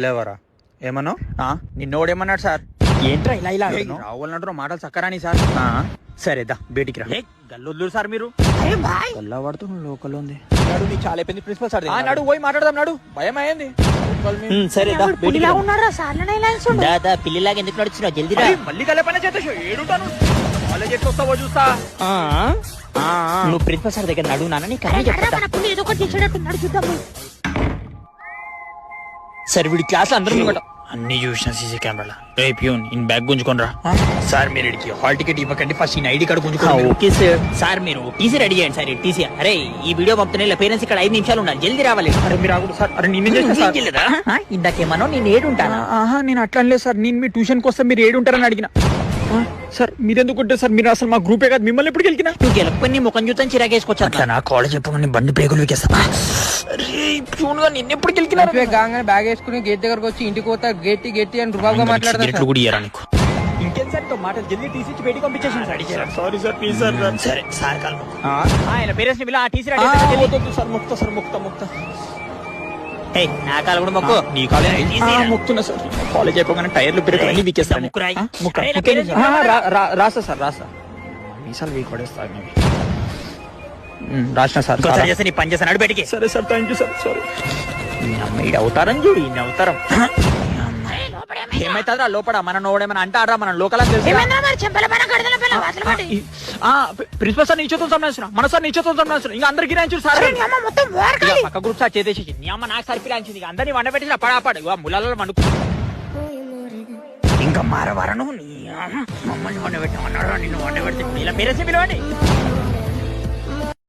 లేవరా ఏమన్నావు? నిన్నోడేమన్నాడు సార్? ఏంట్రా ఇలా ఇలా రావాలంటారు మాటలు చక్కరాని సార్. సరేదా బయటికి రా. గల్లొద్దు సార్ మీరు. గల్లా పడుతూ లోకల్ ఉంది. నాడు నీకు చాలా అయిపోయింది ప్రిన్సిపల్ సార్. నాడు పోయి మాట్లాడదాం నాడు. భయం అయ్యింది. సరేదా పిల్లిలాగా ఎందుకు నడుచున్నావు? జల్దీ రా. మళ్ళీ గల్లే పని చేత ఏడుంటాను. కాలేజ్ ఎట్లా వస్తావో చూస్తా. నువ్వు ప్రిన్సిపల్ సార్ దగ్గర నడువు నాన్న, నీకు అన్నీ చెప్తా. సరే వీడి క్లాస్ అందరూ అన్ని చూసిన సీసీ కెమెరా. రేపు ఇన్ బ్యాగ్ గుంజుకోనరా సార్. మీరు హాల్ టికెట్ ఇవ్వకండి, ఫస్ట్ ఈ ఐడి కార్డు గుంజుకోండి. Okay sir. సార్ మీరు టీసీ రెడీ చేయండి సార్. టీసీ. అరే ఈ వీడియో పంపుతున్న పేరెంట్స్ ఇక్కడ 5 నిమిషాలు ఉండాలి, జల్దీ రావాలి. అరే మీరు ఆగుడు సార్. అరే నిన్ను చేసిన సార్. ఇందాకేమన్నా నేను ఏడుంటానా? నేను అట్లా అనలేదు సార్. నేను మీ ట్యూషన్కి వస్తే మీరు ఏడుంటారని అడిగిన సార్. మీరెందుకు కొట్టారు సార్? మీరు అసలు మా గ్రూపే కాదు. మిమ్మల్ని ఎప్పుడు గెలికినా? నువ్వు గెలపని నీ ముఖం చూస్తాను చిరాకేసుకొచ్చా. అట్లా నా కాలేజ్ చెప్పమని బండి బ్రేకులు వీకేస్తా. నిన్నెప్పుడు గెలికినా? బ్యాగ్ వేసుకుని గేట్ దగ్గరకు వచ్చి ఇంటికి పోతా గేట్టి గేట్టి అని రుబాబుగా మాట్లాడతారు. కూడా ఇయ్యరా నీకు? ఇంకేం సార్ మాటలు జల్దీ టీసీ బయటికి పంపించేసాను sir. Sorry sir, please sir. సరే సార్ కాల్ ఆయన పేరెంట్స్ ని పిల్ల TC ready sir. Mukta sir, Mukta. నా కాలు కూడా మొక్కు. నీ కాలేజ్ ముక్తున్నా సార్. కాలేజ్ అయిపోగానే టైర్లు పెరిగి అన్ని వీకేస్తాను. రాసా సార్, రాసా. మీసాలు వీక్ పడేస్తా. రాసిన సార్. నీ పని చేస్తాను అడు బయటికి. సరే sir, thank you sir. Sorry. ఇది అవతారం చూడు, ఇన్ని అవతారం. ఏమైతుందిరా లోపల? మన నోడేమన్నా అంటారా? మన లోకల్ ప్రిన్సిపల్ సార్ నీచేతో సంబంధించిన, మన సార్ నీచేతో సంబంధించిన, ఇంకా అందరికి రాయించు సార్. పక్క గ్రూప్ సార్ చేసేసి నీ అమ్మ నాకు సరిపి రాయించింది. అందరినీ వండ పెట్టిన పడాపడు ముళ్ళలో మనుకు. ఇంకా మారవారను మమ్మల్ని వండ పెట్టమన్నాడు. నిన్ను వండ పెడితే ఇలా పేరేసి పిలవండి.